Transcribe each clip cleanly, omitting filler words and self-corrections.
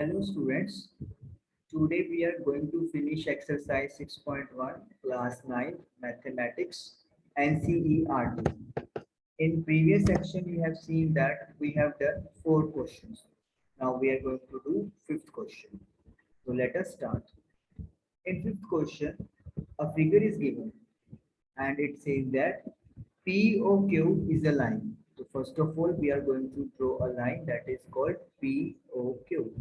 Hello students, today we are going to finish exercise 6.1 class 9 mathematics NCERT. In previous section you have seen that we have done 4 questions. Now we are going to do 5th question. So let us start. In 5th question, a figure is given and it says that POQ is a line. So first of all, we are going to draw a line that is called POQ.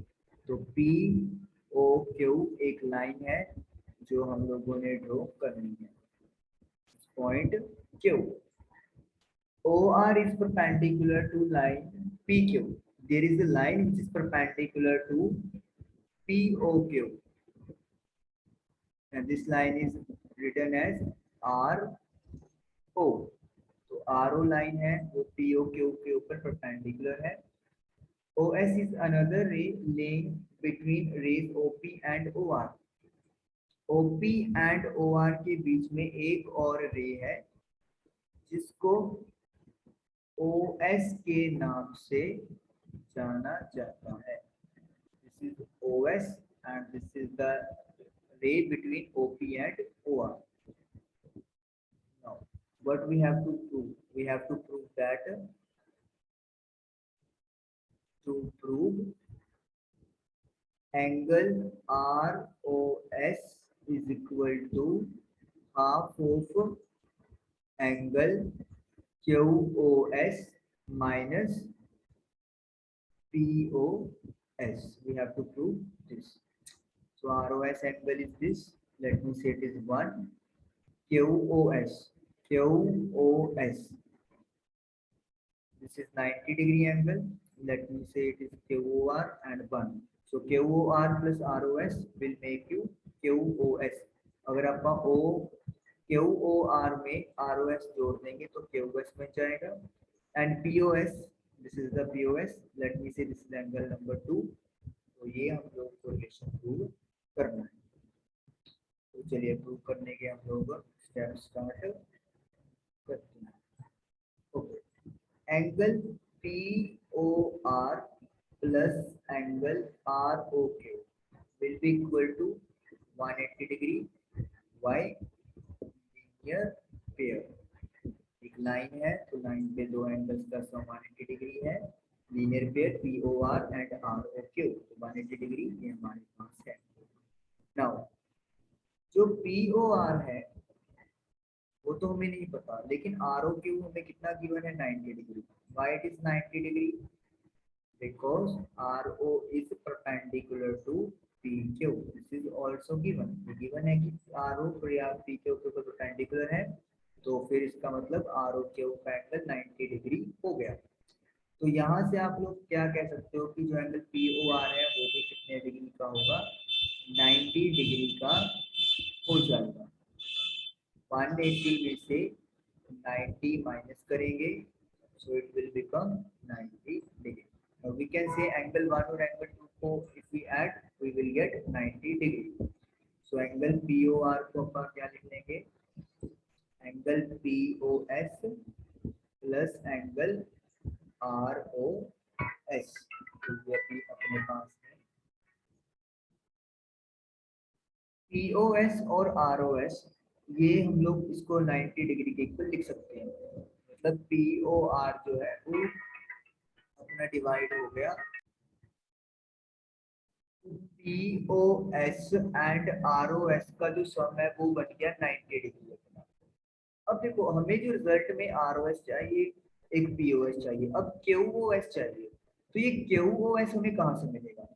तो POQ एक line है जो हम लोगों ने draw करनी है. Point Q. OR is perpendicular to line PQ. There is a line which is perpendicular to POQ, and this line is written as RO. तो RO लाइन है वो POQ के ऊपर परपेंडिकुलर है. OS is another ray laying between rays OP and OR. OP and OR के बीच में एक और रे है जिसको OS के नाम से जाना जाता है. This is OS and this is the ray between OP and OR. Now, what we have to prove? We have to prove that to prove angle ROS is equal to half of angle QOS minus POS. We have to prove this. So ROS angle is this. Let me say it is 1. QOS. This is 90 degree angle. Let me say it is QOR and 1. So QOR plus ROS will make you QOS. अगर आप QOR में ROS जोड़ देंगे तो QOS बन जाएगा. And POS, this is the POS. Let me say this is angle number 2. तो ये हम लोग को रिलेशन प्रूव करना है. तो चलिए प्रूव करने के हम लोग स्टेप स्टार्ट करते हैं. Okay, angle POR plus angle ROQ will be equal to 180 degree. Why? Linear pair. एक लाइन है तो लाइन पे दो एंगल्स का सम 180 डिग्री है. Linear pair POR and ROQ, तो 180 डिग्री ये हमारे पास है. नाउ जो POR है वो तो हमें नहीं पता, लेकिन ROQ हमें कितना गिवन है? 90 degree. Why it is 90 degree? Because RO is perpendicular to PQ. This is also given. given है कि RO या PQ के ऊपर perpendicular है, तो फिर इसका मतलब ROQ का एंगल 90 डिग्री हो गया. तो यहाँ से आप लोग क्या कह सकते हो कि जो एंगल POR है वो भी कितने डिग्री का होगा? 90 डिग्री का हो जाएगा. 180 में से 90 माइनस करेंगे, so it will become 90 degree. Now we can say angle 1 or angle 2 को if we add we will get 90 degree. So angle POR को अपन क्या लिख लेंगे? Angle POS plus angle ROS. तो ये भी अपने पास है. POS और ROS ये हम लोग इसको 90 डिग्री के इक्वल लिख सकते हैं. मतलब POR जो है वो अपना डिवाइड हो गया. POS एंड ROS का जो सम है वो बन गया 90 डिग्री. अब देखो हमें जो रिजल्ट में ROS चाहिए, एक POS चाहिए, अब QOS चाहिए. तो ये QOS हमें कहाँ से मिलेगा?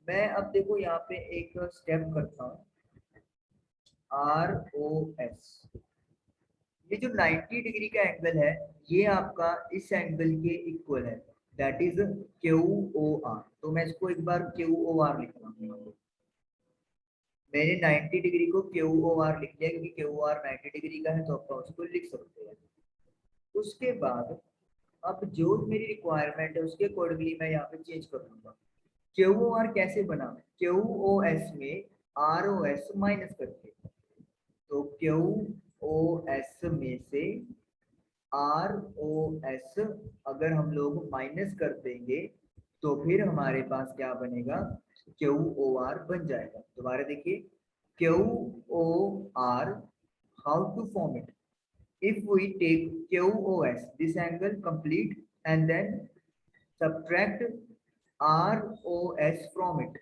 मैं अब देखो यहाँ पे एक स्टेप करता हूँ. ROS ये जो 90 डिग्री का एंगल है ये आपका इस एंगल के इक्वल है, दैट इज QOR. तो मैं इसको एक बार QOR लिख रहा हूँ. मैंने 90 डिग्री को QOR लिख लिया क्योंकि QOR 90 डिग्री का है, तो आप उसको लिख सकते हैं. उसके बाद अब जो मेरी रिक्वायरमेंट है उसके अकॉर्डिंगली मैं यहाँ पे चेंज कर दूंगा. QOR कैसे बना? QOS में ROS माइनस करके. तो QOS में से ROS अगर हम लोग माइनस कर देंगे तो फिर हमारे पास क्या बनेगा? क्यू ओ आर बन जाएगा। दोबारा देखिए, Q O R, how to form it? If we take QoS, this angle complete, and then subtract ROS from it,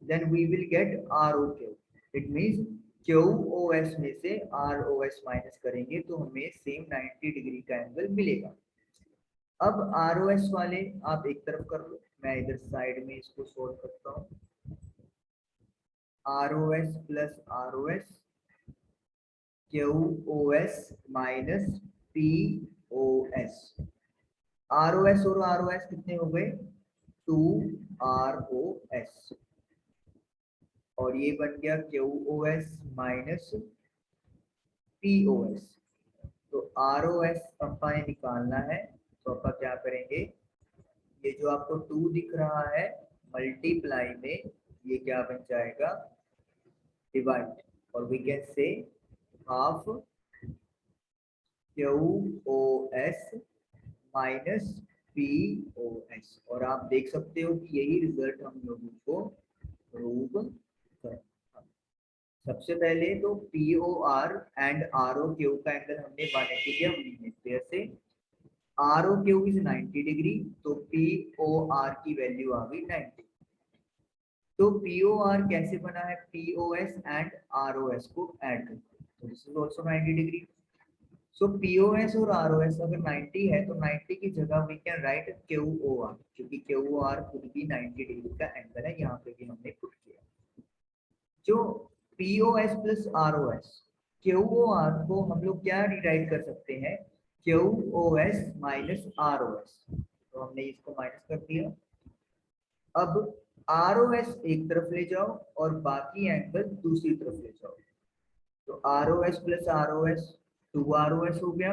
then we will get ROQ. It means QoS में से ROS minus करेंगे तो हमें same 90 degree का angle मिलेगा। अब ROS वाले आप एक तरफ कर लो, मैं इधर साइड में इसको सोल्व करता हूँ। ROS plus ROS, QoS minus POS। ROS और ROS कितने हो गए? 2ROS, और ये बन गया QoS माइनस POS। तो ROS अपा ने निकालना है, तो अपा क्या करेंगे, ये जो आपको 2 दिख रहा है मल्टीप्लाई में ये क्या बन जाएगा? डिवाइड, और we can say half QoS minus POS। और आप देख सकते हो कि यही रिजल्ट हम लोगों को प्रूव कर। सबसे पहले तो POR एंड ROQ का एंगल हमने 180 किया, जैसे ROQ इज 90 डिग्री, तो POR की वैल्यू आ गई 90। तो POR कैसे बना है? POS एंड ROS को ऐड करके, तो this is also 90 degree. So POS और ROS अगर 90 है तो 90 की जगह वी कैन राइट QOR, क्योंकि QOR खुद भी 90 डिग्री का एंगल है, यहाँ पे भी हमने पुट किया। जो POS प्लस ROS, QOR को हम लोग क्या डिराइव कर सकते हैं? QOS माइनस ROS, तो हमने इसको माइनस कर दिया। अब ROS एक तरफ ले जाओ और बाकी एंगल दूसरी तरफ ले जाओ, तो ROS प्लस ROS 2ROS हो गया,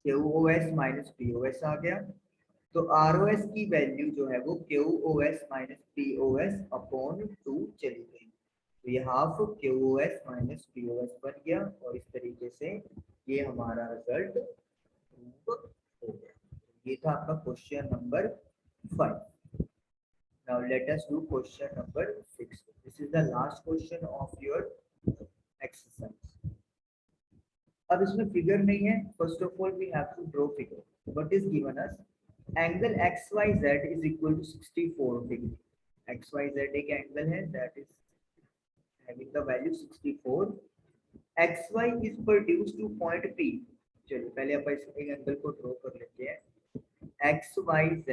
QoS माइनस POS आ गया। तो ROS की वैल्यू जो है वो QoS माइनस POS अपॉन 2 चली गई, तो ये हाफ QoS माइनस POS बन गया, और इस तरीके से ये हमारा रिजल्ट प्रूव हो गया। ये था आपका question number 5। Now let us do question number 6. This is the last question of your exercise. अब इसमें फिगर नहीं है, first of all we have to draw figure. What is given us? Angle XYZ is equal to 64 degree. XYZ एक angle है that is having the value 64. XY is produced to point P. चलिए पहले अपन इस angle को draw कर लेते हैं. XYZ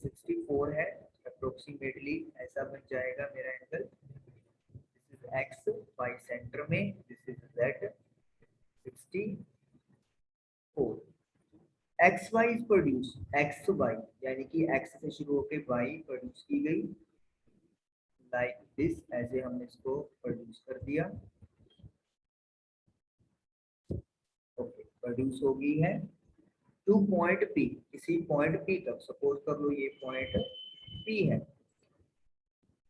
64 है, अप्रोक्सीमेटली ऐसा बन जाएगा मेरा angle. This is X, Y centre में, this is Z 64. XY is produce, XY यानी कि X से शुरू होकर Y प्रोड्यूस की गई, लाइक दिस, ऐसे हमने इसको प्रोड्यूस कर दिया. ओके, प्रोड्यूस हो गई है टू पॉइंट P, इसी पॉइंट P तक. सपोज कर लो ये पॉइंट P है.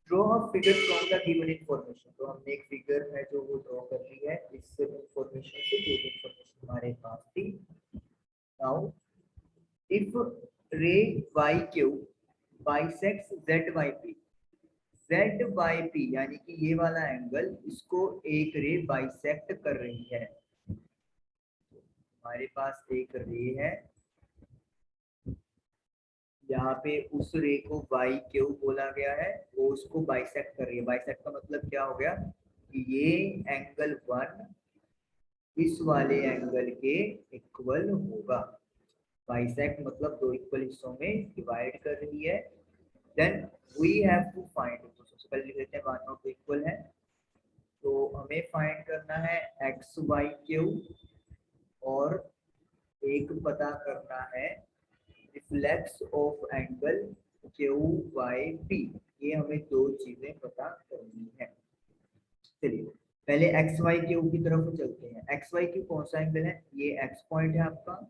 Draw a figure from the given information. तो हमने एक फिगर है जो वो ड्रॉ कर ली है इस इंफॉर्मेशन से, जो इंफॉर्मेशन हमारे पास थी. नाउ इफ रे YQ बाइसेक्ट्स ZYP, ZYP यानी कि ये वाला एंगल, इसको एक रे बाइसेक्ट कर रही है. हमारे पास एक रे है, यहाँ पे उस रे को YQ बोला गया है, वो उसको बाइसेक्ट कर रही है. बाइसेक्ट का मतलब क्या हो गया कि ये एंगल 1 इस वाले एंगल के इक्वल होगा. बाइसेक्ट मतलब दो इक्वल हिस्सों में डिवाइड कर रही है. Then we have to find, तो सबसे पहले लिख लेते हैं 1 और 2 इक्वल है, तो हमें फाइंड करना है XYQ, और एक पता करना है रिफ्लेक्स ऑफ एंगल QYP. ये हमें दो चीजें पता करनी है. चलिए पहले XYQ की तरफ चलते हैं. XYQ कौन सा एंगल है? ये X पॉइंट है आपका,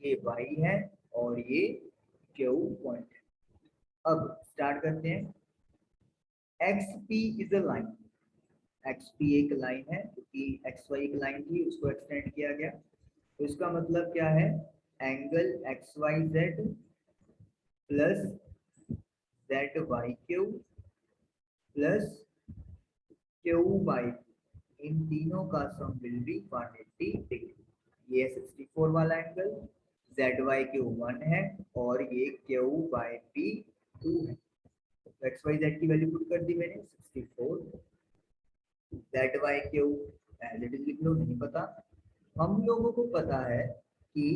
ये Y है, और ये Q पॉइंट है. अब स्टार्ट करते हैं. XP is a line. XP एक लाइन है, क्योंकि XY एक लाइन थी, उसको एक्सटेंड किया गया. तो इसका मतलब क्या है? Angle XYZ plus ZYQ plus Q by इन तीनों का सम विल बी 180 डिग्री। ये 64 वाला एंगल, जेड वाई क्यू 1 है और ये क्यू बाई पी 2 है। एक्स वाई जेड की वैल्यू पुट कर दी मैंने 64, Z Y Q as it is लिख लो, नहीं पता। हम लोगों को पता है कि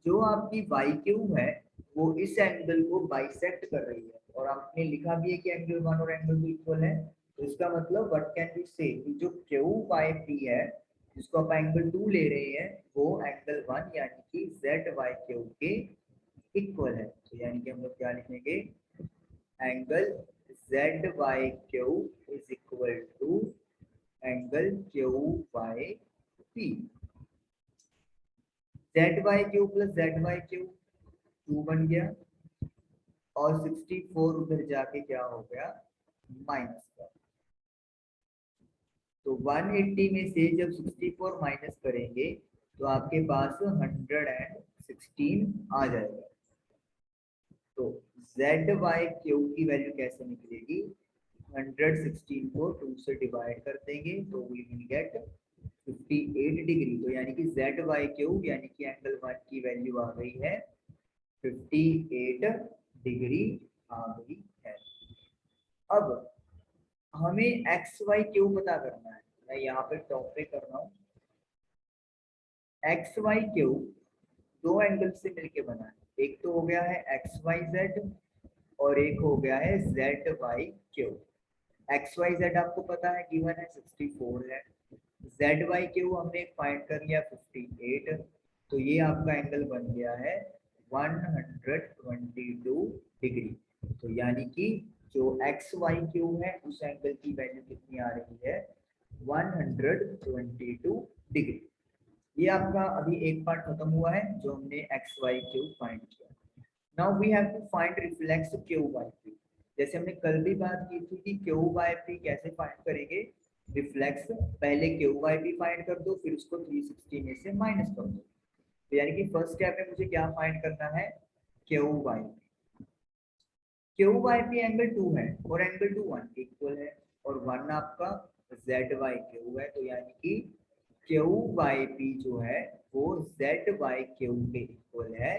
जो आपकी वाई क्यू है वो इस एंगल को बाइसेक्ट कर रही है, और आपने लिखा भी है कि एंगल 1 और एंगल 2 इक्वल है। तो इसका मतलब व्हाट कैन वी से कि जो क्यू बाई पी है जिसको आप एंगल 2 ले रहे हैं वो एंगल 1 यानी कि जेड वाई क्यू के इक्वल है। तो यानी कि हम लोग क्या लिखेंगे, angle Z Y Q is equal to angle Q by P. Z Y Q plus Z Y Q 2 बन गया और 64 उधर जाके क्या हो गया, माइनस का। तो 180 में से जब 64 माइनस करेंगे तो आपके पास 116 आ जाएगा। तो जेड वाई क्यू की वैल्यू कैसे निकलेगी, 116 को 2 से डिवाइड कर देंगे तो वी विल गेट 58 डिग्री। तो यानी कि जेड वाई क्यू यानी कि एंगल 1 की वैल्यू आ गई है 58 डिग्री आ गई है। अब हमें एक्स वाई क्यू पता करना है, मैं यहाँ पे टॉप पे कर रहा हूँ। एक्स वाई क्यू दो एंगल से मिलके बना है, एक तो हो गया है एक्स वाई जेड और एक हो गया है Z Y Q. X Y Z आपको पता है गिवन है 64 है, जेड वाई क्यू हमने फाइंड कर लिया 58। तो ये आपका एंगल बन गया है 122 डिग्री। तो यानी कि जो एक्स वाई क्यू है उस एंगल की वैल्यू कितनी आ रही है, 122 डिग्री। ये आपका अभी एक पार्ट खत्म हुआ है जो हमने एक्स वाई क्यू फाइंड किया। Now we have to find reflex Q by P. जैसे हमने कल भी बात की थी कि क्यू बाई पी कैसे फाइंड करेंगे, रिफ्लेक्स पहले क्यू बाई पी फाइंड कर दो फिर उसको 360 में से माइनस कर दो। तो यानी कि फर्स्ट स्टेप में मुझे क्या फाइंड करना है, Q by P. Q by P angle 2 है और एंगल 2 1 इक्वल है और 1 आपका जेड वाई क्यू है। तो यानी कि क्यू बाई पी जो है वो जेड वाई क्यू के इक्वल है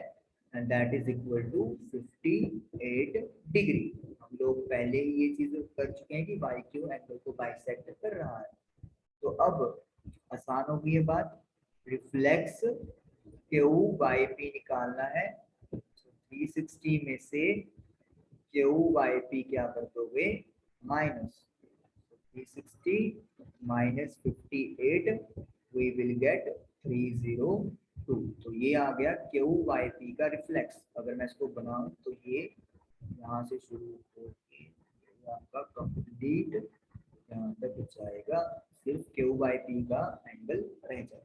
and that is equal to 58 degree. हम लोग पहले ही ये चीज कर चुके हैं कि वाई क्यू एंगल को बाइसेक्ट कर रहा है। तो अब आसान हो गई है बात, रिफ्लेक्स क्यू बाई पी निकालना है। 360 में से क्यू बाई पी क्या कर दोगे, minus 360 minus 58 we will get 302। तो ये आ गया क्यू बाई पी का रिफ्लेक्स। अगर मैं इसको बनाऊं तो ये यहाँ से शुरू होके आपका कंप्लीट यहाँ तक जाएगा, सिर्फ क्यू बाई पी का एंगल रह जाएगा।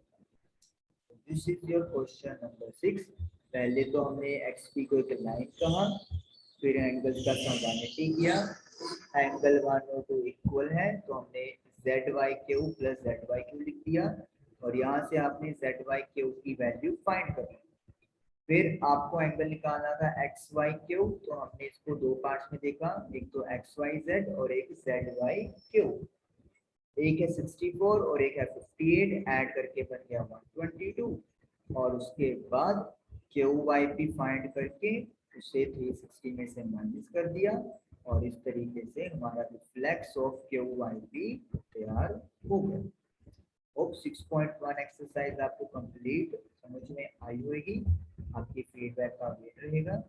This is your question number 6। पहले तो हमने एक्स पी को एक लाइन कहा, फिर एंगल्स का सम 180 किया, एंगल 1 और 2 इक्वल है तो हमने Z Y Q plus Z Y Q लिख दिया और यहाँ से आपने जेड वाई क्यू की वैल्यू फाइंड कर ली। फिर आपको एंगल निकालना था एक्स वाई क्यू, तो हमने इसको दो पार्ट्स में देखा, एक तो एक्स वाई जेड और एक जेड वाई क्यू। एक है 64 और एक है 58, ऐड करके बन गया 122 और उसके बाद क्यू वाई पी फाइंड करके उसे 360 में से माइनस कर दिया और इस तरीके से हमारा reflex of Q Y P तैयार हो गया। होप 6.1 एक्सरसाइज आपको कंप्लीट समझ में आई होगी। आपकी फीडबैक का वेट रहेगा।